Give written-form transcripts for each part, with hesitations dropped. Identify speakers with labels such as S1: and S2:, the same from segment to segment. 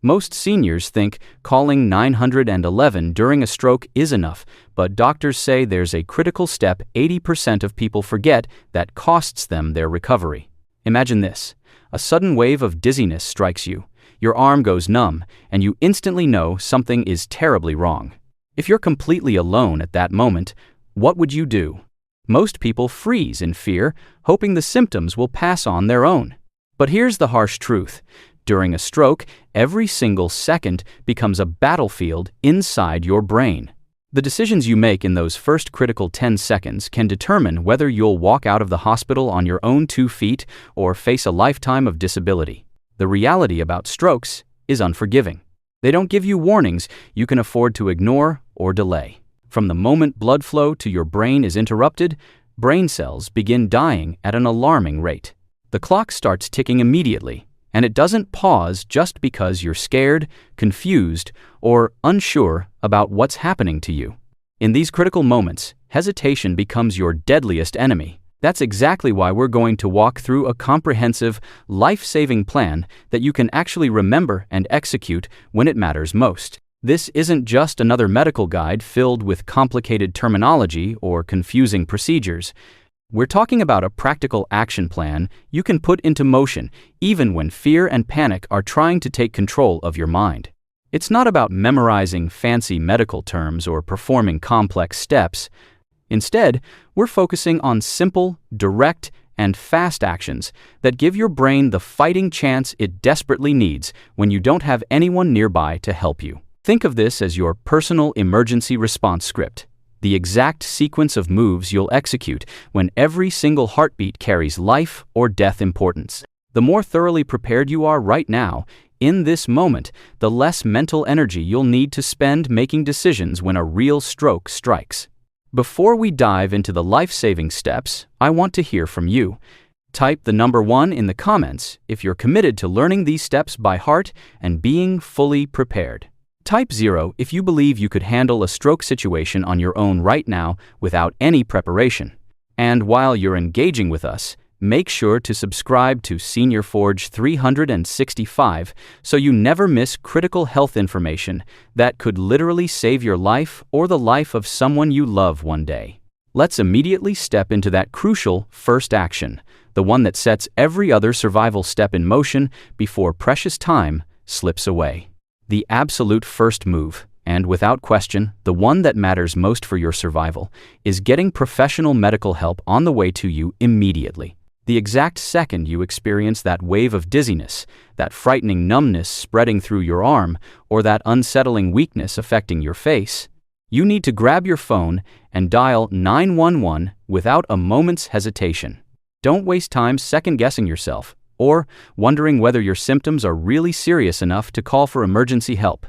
S1: Most seniors think calling 911 during a stroke is enough, but doctors say there's a critical step 80% of people forget that costs them their recovery. Imagine this. A sudden wave of dizziness strikes you. Your arm goes numb, and you instantly know something is terribly wrong. If you're completely alone at that moment, what would you do? Most people freeze in fear, hoping the symptoms will pass on their own. But here's the harsh truth. During a stroke, every single second becomes a battlefield inside your brain. The decisions you make in those first critical 10 seconds can determine whether you'll walk out of the hospital on your own 2 feet or face a lifetime of disability. The reality about strokes is unforgiving. They don't give you warnings you can afford to ignore or delay. From the moment blood flow to your brain is interrupted, brain cells begin dying at an alarming rate. The clock starts ticking immediately, and it doesn't pause just because you're scared, confused, or unsure about what's happening to you. In these critical moments, hesitation becomes your deadliest enemy. That's exactly why we're going to walk through a comprehensive, life-saving plan that you can actually remember and execute when it matters most. This isn't just another medical guide filled with complicated terminology or confusing procedures. We're talking about a practical action plan you can put into motion even when fear and panic are trying to take control of your mind. It's not about memorizing fancy medical terms or performing complex steps. Instead, we're focusing on simple, direct, and fast actions that give your brain the fighting chance it desperately needs when you don't have anyone nearby to help you. Think of this as your personal emergency response script. The exact sequence of moves you'll execute when every single heartbeat carries life or death importance. The more thoroughly prepared you are right now, in this moment, the less mental energy you'll need to spend making decisions when a real stroke strikes. Before we dive into the life-saving steps, I want to hear from you. Type the number 1 in the comments if you're committed to learning these steps by heart and being fully prepared. Type 0 if you believe you could handle a stroke situation on your own right now without any preparation. And while you're engaging with us, make sure to subscribe to Senior Forge 365 so you never miss critical health information that could literally save your life or the life of someone you love one day. Let's immediately step into that crucial first action, the one that sets every other survival step in motion before precious time slips away. The absolute first move, and without question, the one that matters most for your survival, is getting professional medical help on the way to you immediately. The exact second you experience that wave of dizziness, that frightening numbness spreading through your arm, or that unsettling weakness affecting your face, you need to grab your phone and dial 911 without a moment's hesitation. Don't waste time second-guessing yourself or wondering whether your symptoms are really serious enough to call for emergency help.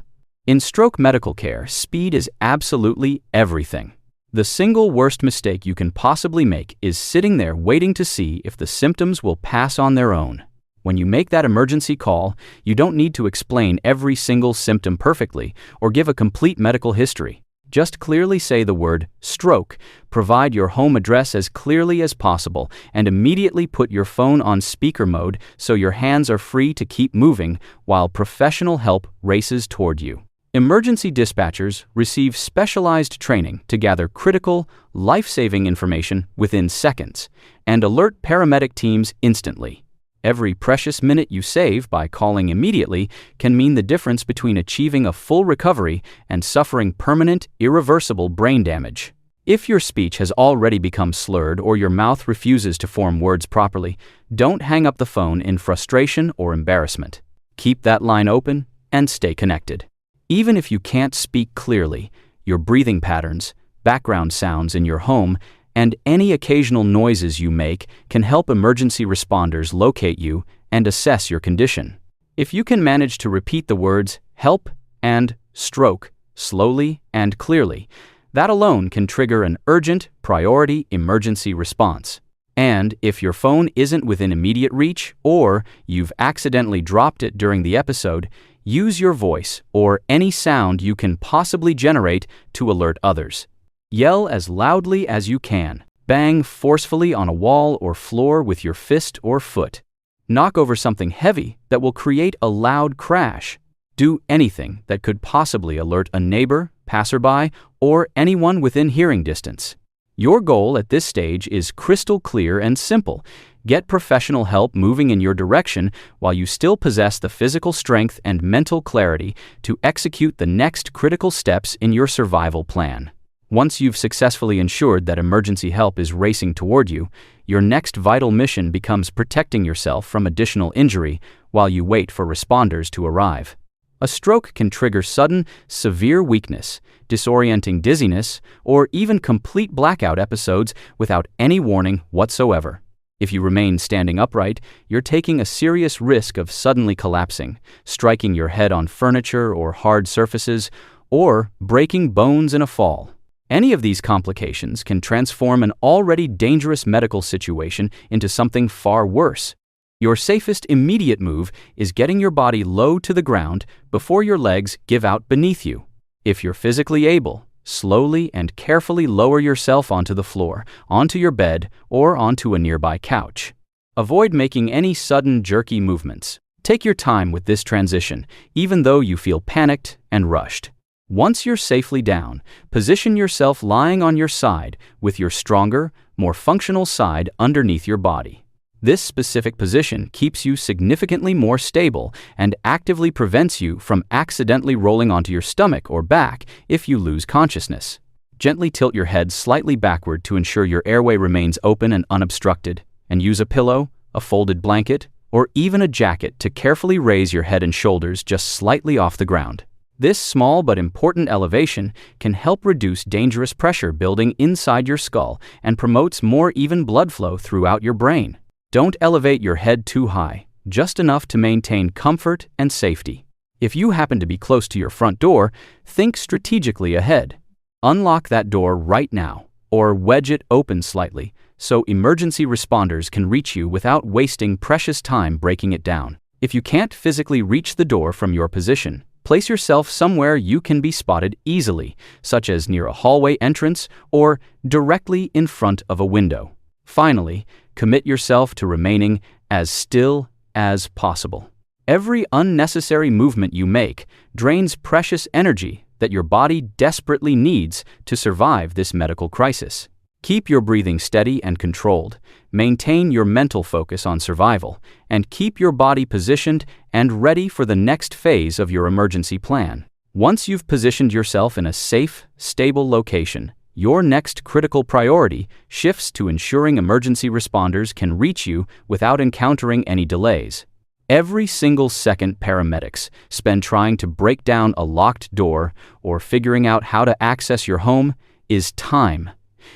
S1: In stroke medical care, speed is absolutely everything. The single worst mistake you can possibly make is sitting there waiting to see if the symptoms will pass on their own. When you make that emergency call, you don't need to explain every single symptom perfectly or give a complete medical history. Just clearly say the word stroke, provide your home address as clearly as possible, and immediately put your phone on speaker mode so your hands are free to keep moving while professional help races toward you. Emergency dispatchers receive specialized training to gather critical, life-saving information within seconds and alert paramedic teams instantly. Every precious minute you save by calling immediately can mean the difference between achieving a full recovery and suffering permanent, irreversible brain damage. If your speech has already become slurred or your mouth refuses to form words properly, don't hang up the phone in frustration or embarrassment. Keep that line open and stay connected. Even if you can't speak clearly, your breathing patterns, background sounds in your home, and any occasional noises you make can help emergency responders locate you and assess your condition. If you can manage to repeat the words help and stroke slowly and clearly, that alone can trigger an urgent, priority emergency response. And if your phone isn't within immediate reach or you've accidentally dropped it during the episode, use your voice or any sound you can possibly generate to alert others. Yell as loudly as you can. Bang forcefully on a wall or floor with your fist or foot. Knock over something heavy that will create a loud crash. Do anything that could possibly alert a neighbor, passerby, or anyone within hearing distance. Your goal at this stage is crystal clear and simple. Get professional help moving in your direction while you still possess the physical strength and mental clarity to execute the next critical steps in your survival plan. Once you've successfully ensured that emergency help is racing toward you, your next vital mission becomes protecting yourself from additional injury while you wait for responders to arrive. A stroke can trigger sudden, severe weakness, disorienting dizziness, or even complete blackout episodes without any warning whatsoever. If you remain standing upright, you're taking a serious risk of suddenly collapsing, striking your head on furniture or hard surfaces, or breaking bones in a fall. Any of these complications can transform an already dangerous medical situation into something far worse. Your safest immediate move is getting your body low to the ground before your legs give out beneath you. If you're physically able, slowly and carefully lower yourself onto the floor, onto your bed, or onto a nearby couch. Avoid making any sudden jerky movements. Take your time with this transition, even though you feel panicked and rushed. Once you're safely down, position yourself lying on your side with your stronger, more functional side underneath your body. This specific position keeps you significantly more stable and actively prevents you from accidentally rolling onto your stomach or back if you lose consciousness. Gently tilt your head slightly backward to ensure your airway remains open and unobstructed, and use a pillow, a folded blanket, or even a jacket to carefully raise your head and shoulders just slightly off the ground. This small but important elevation can help reduce dangerous pressure building inside your skull and promotes more even blood flow throughout your brain. Don't elevate your head too high, just enough to maintain comfort and safety. If you happen to be close to your front door, think strategically ahead. Unlock that door right now, or wedge it open slightly, so emergency responders can reach you without wasting precious time breaking it down. If you can't physically reach the door from your position, place yourself somewhere you can be spotted easily, such as near a hallway entrance or directly in front of a window. Finally, commit yourself to remaining as still as possible. Every unnecessary movement you make drains precious energy that your body desperately needs to survive this medical crisis. Keep your breathing steady and controlled, maintain your mental focus on survival, and keep your body positioned and ready for the next phase of your emergency plan. Once you've positioned yourself in a safe, stable location, your next critical priority shifts to ensuring emergency responders can reach you without encountering any delays. Every single second paramedics spend trying to break down a locked door or figuring out how to access your home is time.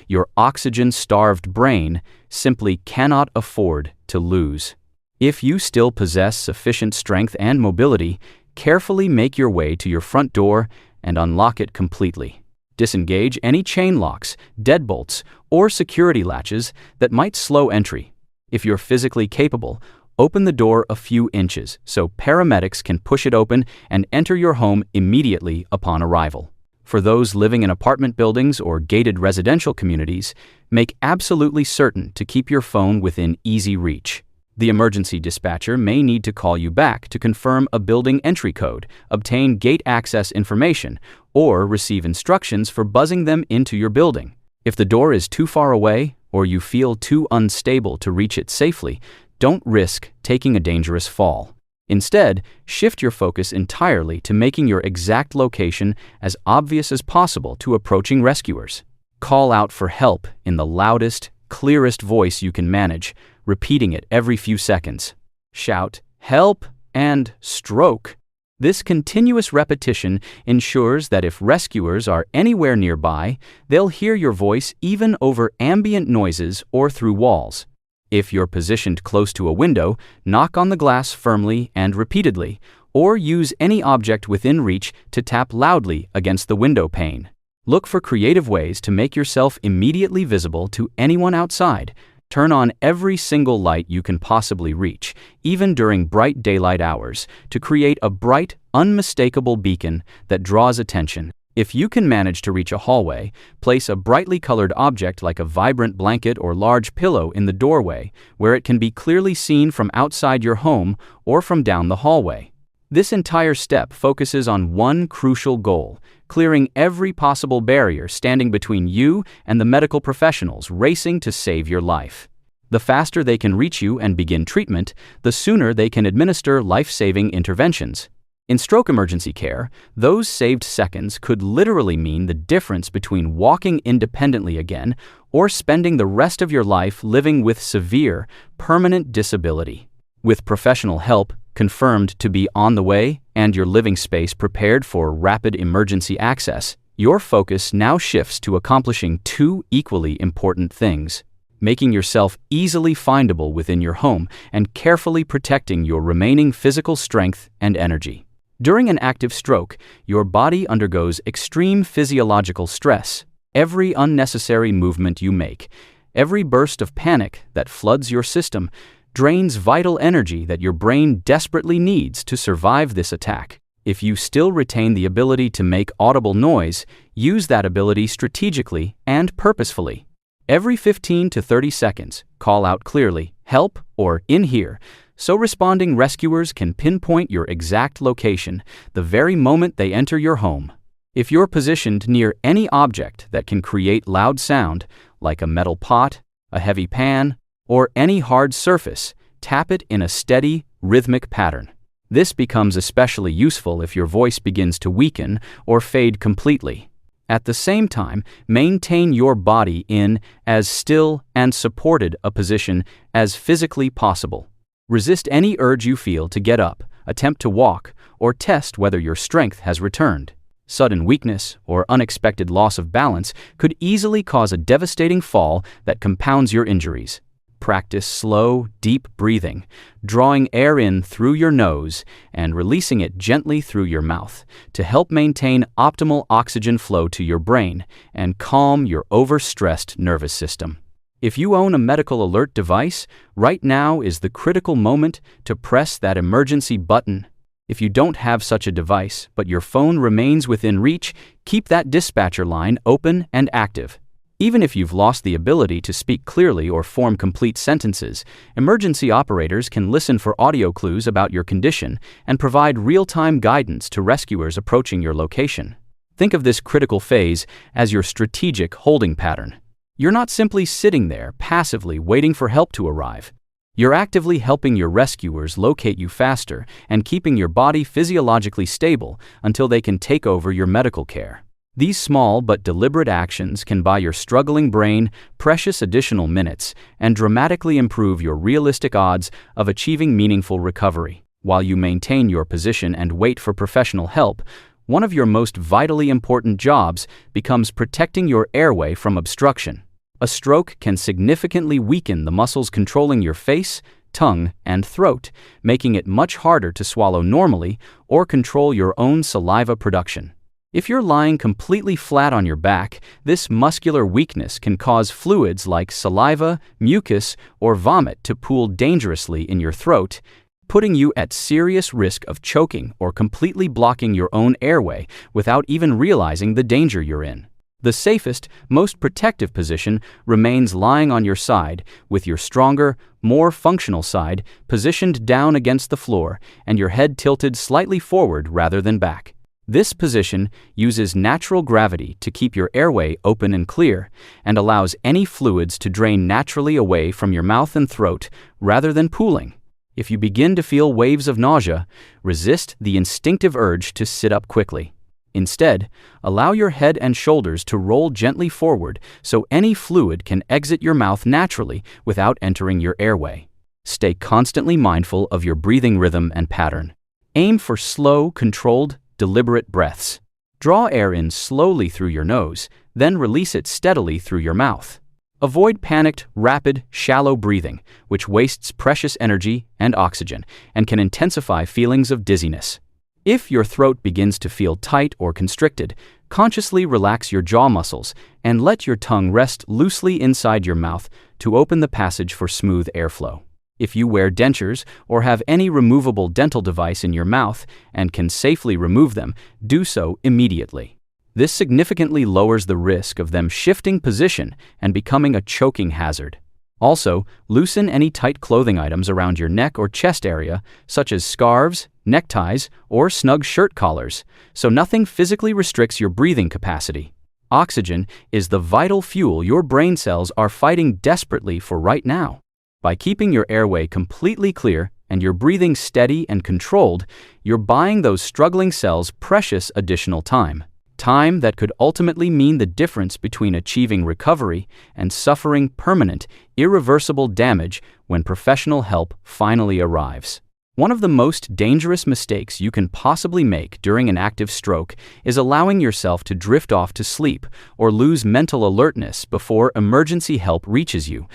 S1: Your oxygen-starved brain simply cannot afford to lose. If you still possess sufficient strength and mobility, carefully make your way to your front door and unlock it completely. Disengage any chain locks, deadbolts, or security latches that might slow entry. If you're physically capable, open the door a few inches so paramedics can push it open and enter your home immediately upon arrival. For those living in apartment buildings or gated residential communities, make absolutely certain to keep your phone within easy reach. The emergency dispatcher may need to call you back to confirm a building entry code, obtain gate access information, or receive instructions for buzzing them into your building. If the door is too far away or you feel too unstable to reach it safely, don't risk taking a dangerous fall. Instead, shift your focus entirely to making your exact location as obvious as possible to approaching rescuers. Call out for help in the loudest, clearest voice you can manage, repeating it every few seconds. Shout, "Help!" and "Stroke." This continuous repetition ensures that if rescuers are anywhere nearby, they'll hear your voice even over ambient noises or through walls. If you're positioned close to a window, knock on the glass firmly and repeatedly, or use any object within reach to tap loudly against the window pane. Look for creative ways to make yourself immediately visible to anyone outside. Turn on every single light you can possibly reach, even during bright daylight hours, to create a bright, unmistakable beacon that draws attention. If you can manage to reach a hallway, place a brightly colored object like a vibrant blanket or large pillow in the doorway, where it can be clearly seen from outside your home or from down the hallway. This entire step focuses on one crucial goal: clearing every possible barrier standing between you and the medical professionals racing to save your life. The faster they can reach you and begin treatment, the sooner they can administer life-saving interventions. In stroke emergency care, those saved seconds could literally mean the difference between walking independently again or spending the rest of your life living with severe, permanent disability. With professional help confirmed to be on the way and your living space prepared for rapid emergency access, your focus now shifts to accomplishing two equally important things: making yourself easily findable within your home and carefully protecting your remaining physical strength and energy. During an active stroke, your body undergoes extreme physiological stress. Every unnecessary movement you make, every burst of panic that floods your system, drains vital energy that your brain desperately needs to survive this attack. If you still retain the ability to make audible noise, use that ability strategically and purposefully. Every 15 to 30 seconds, call out clearly, "Help" or "In here," so responding rescuers can pinpoint your exact location the very moment they enter your home. If you're positioned near any object that can create loud sound, like a metal pot, a heavy pan, or any hard surface, tap it in a steady, rhythmic pattern. This becomes especially useful if your voice begins to weaken or fade completely. At the same time, maintain your body in as still and supported a position as physically possible. Resist any urge you feel to get up, attempt to walk, or test whether your strength has returned. Sudden weakness or unexpected loss of balance could easily cause a devastating fall that compounds your injuries. Practice slow, deep breathing, drawing air in through your nose and releasing it gently through your mouth to help maintain optimal oxygen flow to your brain and calm your overstressed nervous system. If you own a medical alert device, right now is the critical moment to press that emergency button. If you don't have such a device, but your phone remains within reach, keep that dispatcher line open and active. Even if you've lost the ability to speak clearly or form complete sentences, emergency operators can listen for audio clues about your condition and provide real-time guidance to rescuers approaching your location. Think of this critical phase as your strategic holding pattern. You're not simply sitting there passively waiting for help to arrive. You're actively helping your rescuers locate you faster and keeping your body physiologically stable until they can take over your medical care. These small but deliberate actions can buy your struggling brain precious additional minutes and dramatically improve your realistic odds of achieving meaningful recovery. While you maintain your position and wait for professional help, one of your most vitally important jobs becomes protecting your airway from obstruction. A stroke can significantly weaken the muscles controlling your face, tongue, and throat, making it much harder to swallow normally or control your own saliva production. If you're lying completely flat on your back, this muscular weakness can cause fluids like saliva, mucus, or vomit to pool dangerously in your throat, putting you at serious risk of choking or completely blocking your own airway without even realizing the danger you're in. The safest, most protective position remains lying on your side, with your stronger, more functional side positioned down against the floor and your head tilted slightly forward rather than back. This position uses natural gravity to keep your airway open and clear and allows any fluids to drain naturally away from your mouth and throat rather than pooling. If you begin to feel waves of nausea, resist the instinctive urge to sit up quickly. Instead, allow your head and shoulders to roll gently forward so any fluid can exit your mouth naturally without entering your airway. Stay constantly mindful of your breathing rhythm and pattern. Aim for slow, controlled, deliberate breaths. Draw air in slowly through your nose, then release it steadily through your mouth. Avoid panicked, rapid, shallow breathing, which wastes precious energy and oxygen and can intensify feelings of dizziness. If your throat begins to feel tight or constricted, consciously relax your jaw muscles and let your tongue rest loosely inside your mouth to open the passage for smooth airflow. If you wear dentures or have any removable dental device in your mouth and can safely remove them, do so immediately. This significantly lowers the risk of them shifting position and becoming a choking hazard. Also, loosen any tight clothing items around your neck or chest area, such as scarves, neckties, or snug shirt collars, so nothing physically restricts your breathing capacity. Oxygen is the vital fuel your brain cells are fighting desperately for right now. By keeping your airway completely clear and your breathing steady and controlled, you're buying those struggling cells precious additional time. Time that could ultimately mean the difference between achieving recovery and suffering permanent, irreversible damage when professional help finally arrives. One of the most dangerous mistakes you can possibly make during an active stroke is allowing yourself to drift off to sleep or lose mental alertness before emergency help reaches you.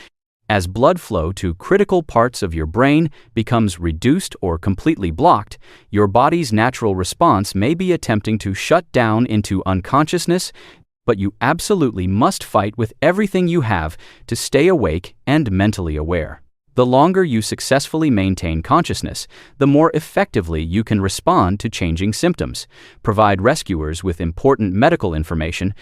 S1: As blood flow to critical parts of your brain becomes reduced or completely blocked, your body's natural response may be attempting to shut down into unconsciousness, but you absolutely must fight with everything you have to stay awake and mentally aware. The longer you successfully maintain consciousness, the more effectively you can respond to changing symptoms, provide rescuers with important medical information,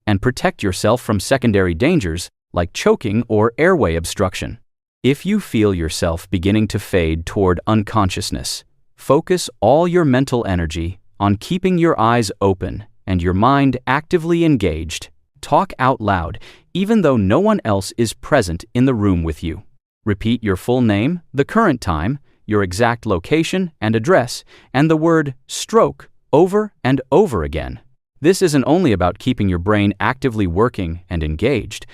S1: and protect yourself from secondary dangers like choking or airway obstruction. If you feel yourself beginning to fade toward unconsciousness, focus all your mental energy on keeping your eyes open and your mind actively engaged. Talk out loud, even though no one else is present in the room with you. Repeat your full name, the current time, your exact location and address, and the word stroke over and over again. This isn't only about keeping your brain actively working and engaged.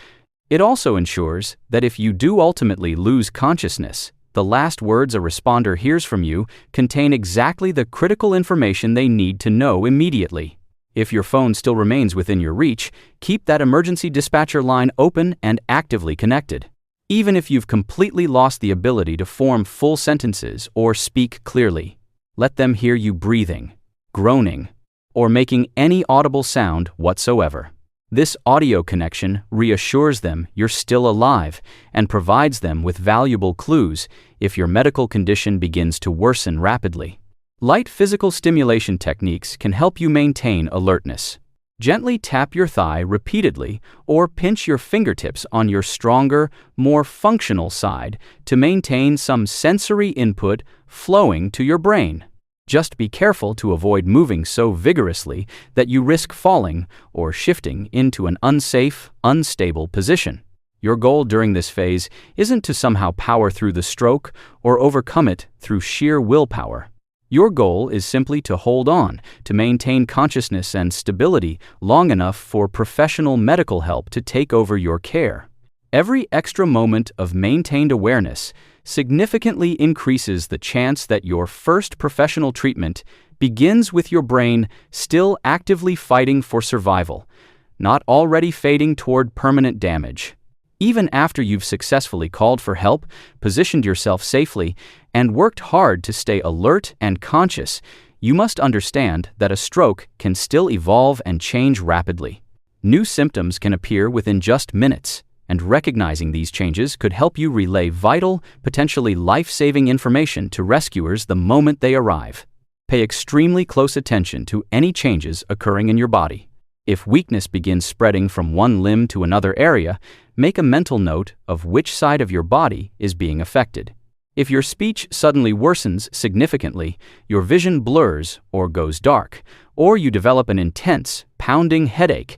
S1: It also ensures that if you do ultimately lose consciousness, the last words a responder hears from you contain exactly the critical information they need to know immediately. If your phone still remains within your reach, keep that emergency dispatcher line open and actively connected. Even if you've completely lost the ability to form full sentences or speak clearly, let them hear you breathing, groaning, or making any audible sound whatsoever. This audio connection reassures them you're still alive and provides them with valuable clues if your medical condition begins to worsen rapidly. Light physical stimulation techniques can help you maintain alertness. Gently tap your thigh repeatedly or pinch your fingertips on your stronger, more functional side to maintain some sensory input flowing to your brain. Just be careful to avoid moving so vigorously that you risk falling or shifting into an unsafe, unstable position. Your goal during this phase isn't to somehow power through the stroke or overcome it through sheer willpower. Your goal is simply to hold on, to maintain consciousness and stability long enough for professional medical help to take over your care. Every extra moment of maintained awareness significantly increases the chance that your first professional treatment begins with your brain still actively fighting for survival, not already fading toward permanent damage. Even after you've successfully called for help, positioned yourself safely, and worked hard to stay alert and conscious, you must understand that a stroke can still evolve and change rapidly. New symptoms can appear within just minutes, and recognizing these changes could help you relay vital, potentially life-saving information to rescuers the moment they arrive. Pay extremely close attention to any changes occurring in your body. If weakness begins spreading from one limb to another area, make a mental note of which side of your body is being affected. If your speech suddenly worsens significantly, your vision blurs or goes dark, or you develop an intense, pounding headache,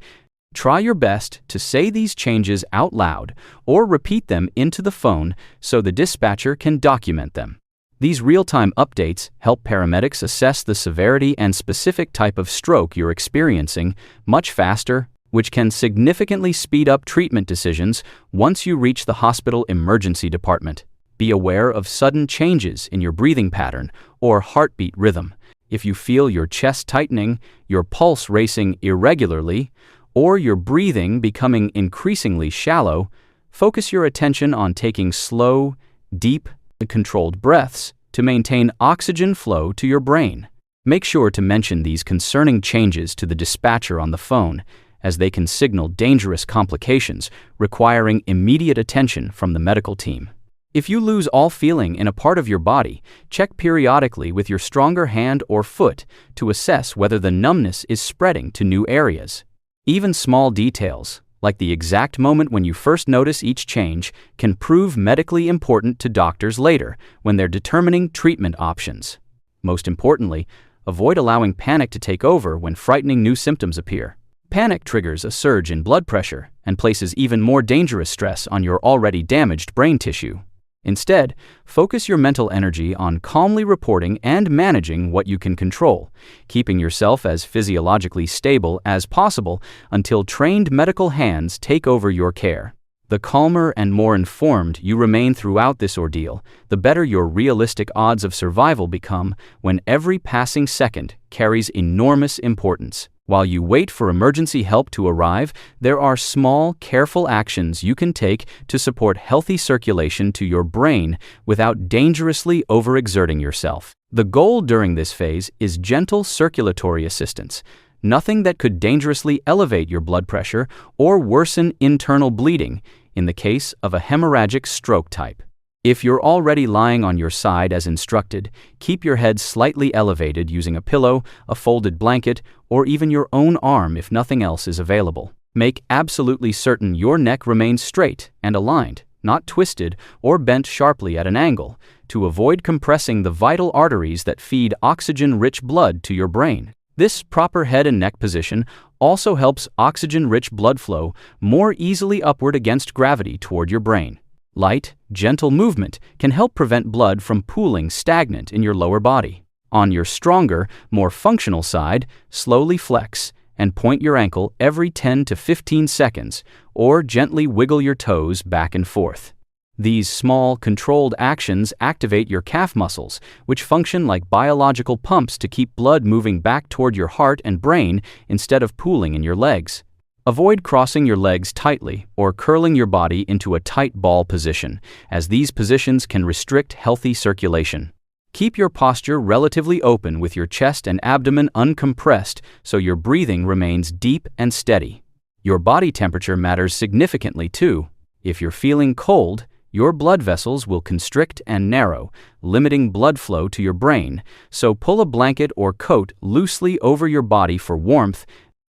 S1: try your best to say these changes out loud or repeat them into the phone so the dispatcher can document them. These real-time updates help paramedics assess the severity and specific type of stroke you're experiencing much faster, which can significantly speed up treatment decisions once you reach the hospital emergency department. Be aware of sudden changes in your breathing pattern or heartbeat rhythm. If you feel your chest tightening, your pulse racing irregularly, or your breathing becoming increasingly shallow, focus your attention on taking slow, deep, controlled breaths to maintain oxygen flow to your brain. Make sure to mention these concerning changes to the dispatcher on the phone, as they can signal dangerous complications requiring immediate attention from the medical team. If you lose all feeling in a part of your body, check periodically with your stronger hand or foot to assess whether the numbness is spreading to new areas. Even small details, like the exact moment when you first notice each change, can prove medically important to doctors later when they're determining treatment options. Most importantly, avoid allowing panic to take over when frightening new symptoms appear. Panic triggers a surge in blood pressure and places even more dangerous stress on your already damaged brain tissue. Instead, focus your mental energy on calmly reporting and managing what you can control, keeping yourself as physiologically stable as possible until trained medical hands take over your care. The calmer and more informed you remain throughout this ordeal, the better your realistic odds of survival become when every passing second carries enormous importance. While you wait for emergency help to arrive, there are small, careful actions you can take to support healthy circulation to your brain without dangerously overexerting yourself. The goal during this phase is gentle circulatory assistance, nothing that could dangerously elevate your blood pressure or worsen internal bleeding in the case of a hemorrhagic stroke type. If you're already lying on your side as instructed, keep your head slightly elevated using a pillow, a folded blanket, or even your own arm if nothing else is available. Make absolutely certain your neck remains straight and aligned, not twisted or bent sharply at an angle, to avoid compressing the vital arteries that feed oxygen-rich blood to your brain. This proper head and neck position also helps oxygen-rich blood flow more easily upward against gravity toward your brain. Light, gentle movement can help prevent blood from pooling stagnant in your lower body. On your stronger, more functional side, slowly flex and point your ankle every 10 to 15 seconds, or gently wiggle your toes back and forth. These small, controlled actions activate your calf muscles, which function like biological pumps to keep blood moving back toward your heart and brain instead of pooling in your legs. Avoid crossing your legs tightly or curling your body into a tight ball position, as these positions can restrict healthy circulation. Keep your posture relatively open with your chest and abdomen uncompressed so your breathing remains deep and steady. Your body temperature matters significantly too. If you're feeling cold, your blood vessels will constrict and narrow, limiting blood flow to your brain, so pull a blanket or coat loosely over your body for warmth,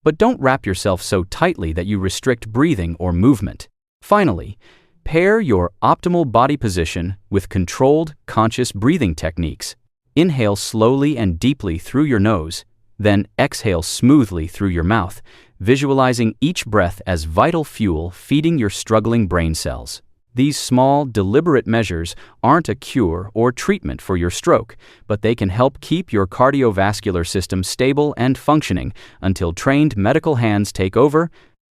S1: but don't wrap yourself so tightly that you restrict breathing or movement. Finally, pair your optimal body position with controlled, conscious breathing techniques. Inhale slowly and deeply through your nose, then exhale smoothly through your mouth, visualizing each breath as vital fuel feeding your struggling brain cells. These small, deliberate measures aren't a cure or treatment for your stroke, but they can help keep your cardiovascular system stable and functioning until trained medical hands take over,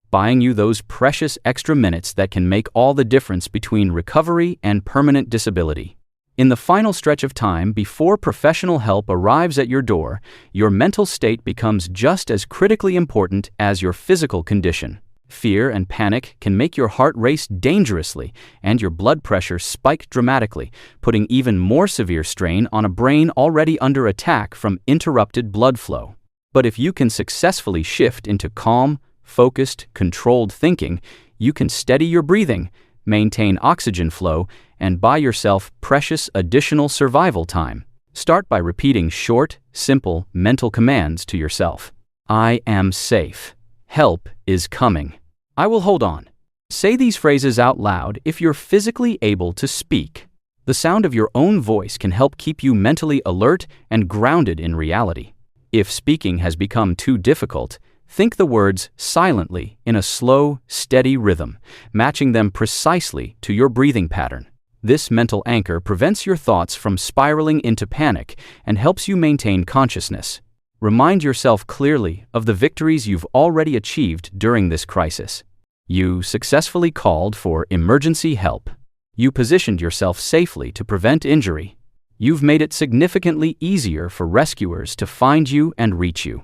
S1: buying you those precious extra minutes that can make all the difference between recovery and permanent disability. In the final stretch of time before professional help arrives at your door, your mental state becomes just as critically important as your physical condition. Fear and panic can make your heart race dangerously and your blood pressure spike dramatically, putting even more severe strain on a brain already under attack from interrupted blood flow. But if you can successfully shift into calm, focused, controlled thinking, you can steady your breathing, maintain oxygen flow, and buy yourself precious additional survival time. Start by repeating short, simple mental commands to yourself. I am safe. Help is coming. I will hold on. Say these phrases out loud if you're physically able to speak. The sound of your own voice can help keep you mentally alert and grounded in reality. If speaking has become too difficult, think the words silently in a slow, steady rhythm, matching them precisely to your breathing pattern. This mental anchor prevents your thoughts from spiraling into panic and helps you maintain consciousness. Remind yourself clearly of the victories you've already achieved during this crisis. You successfully called for emergency help. You positioned yourself safely to prevent injury. You've made it significantly easier for rescuers to find you and reach you.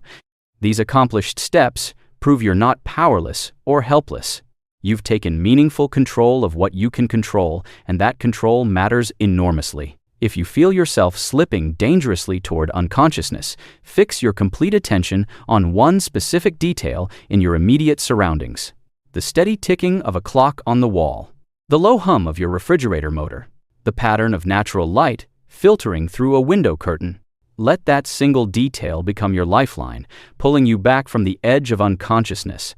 S1: These accomplished steps prove you're not powerless or helpless. You've taken meaningful control of what you can control, and that control matters enormously. If you feel yourself slipping dangerously toward unconsciousness, fix your complete attention on one specific detail in your immediate surroundings. The steady ticking of a clock on the wall, the low hum of your refrigerator motor, the pattern of natural light filtering through a window curtain. Let that single detail become your lifeline, pulling you back from the edge of unconsciousness.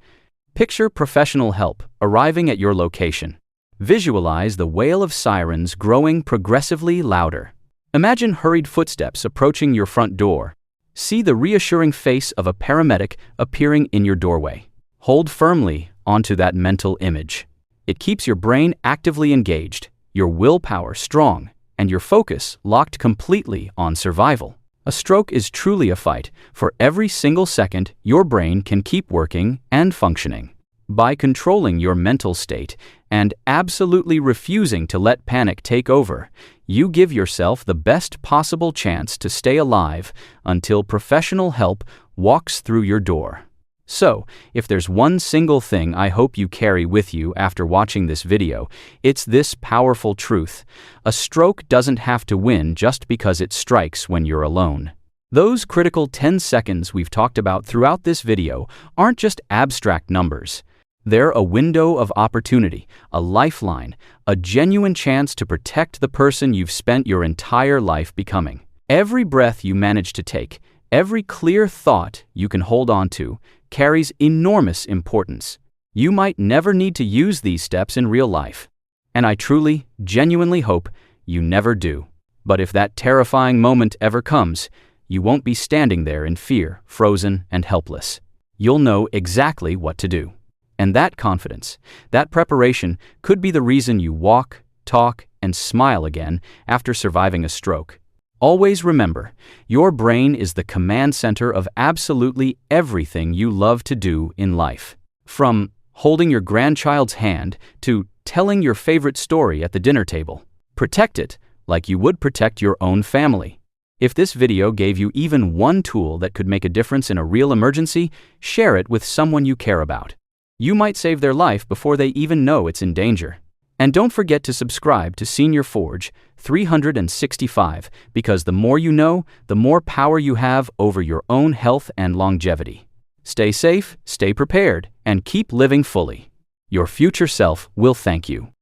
S1: Picture professional help arriving at your location. Visualize the wail of sirens growing progressively louder. Imagine hurried footsteps approaching your front door. See the reassuring face of a paramedic appearing in your doorway. Hold firmly onto that mental image. It keeps your brain actively engaged, your willpower strong, and your focus locked completely on survival. A stroke is truly a fight. For every single second, your brain can keep working and functioning. By controlling your mental state and absolutely refusing to let panic take over, you give yourself the best possible chance to stay alive until professional help walks through your door. So, if there's one single thing I hope you carry with you after watching this video, it's this powerful truth. A stroke doesn't have to win just because it strikes when you're alone. Those critical 10 seconds we've talked about throughout this video aren't just abstract numbers. They're a window of opportunity, a lifeline, a genuine chance to protect the person you've spent your entire life becoming. Every breath you manage to take, every clear thought you can hold on to, carries enormous importance. You might never need to use these steps in real life. And I truly, genuinely hope you never do. But if that terrifying moment ever comes, you won't be standing there in fear, frozen and helpless. You'll know exactly what to do. And that confidence, that preparation could be the reason you walk, talk, and smile again after surviving a stroke. Always remember, your brain is the command center of absolutely everything you love to do in life. From holding your grandchild's hand to telling your favorite story at the dinner table. Protect it like you would protect your own family. If this video gave you even one tool that could make a difference in a real emergency, share it with someone you care about. You might save their life before they even know it's in danger. And don't forget to subscribe to Senior Forge 365, because the more you know, the more power you have over your own health and longevity. Stay safe, stay prepared, and keep living fully. Your future self will thank you.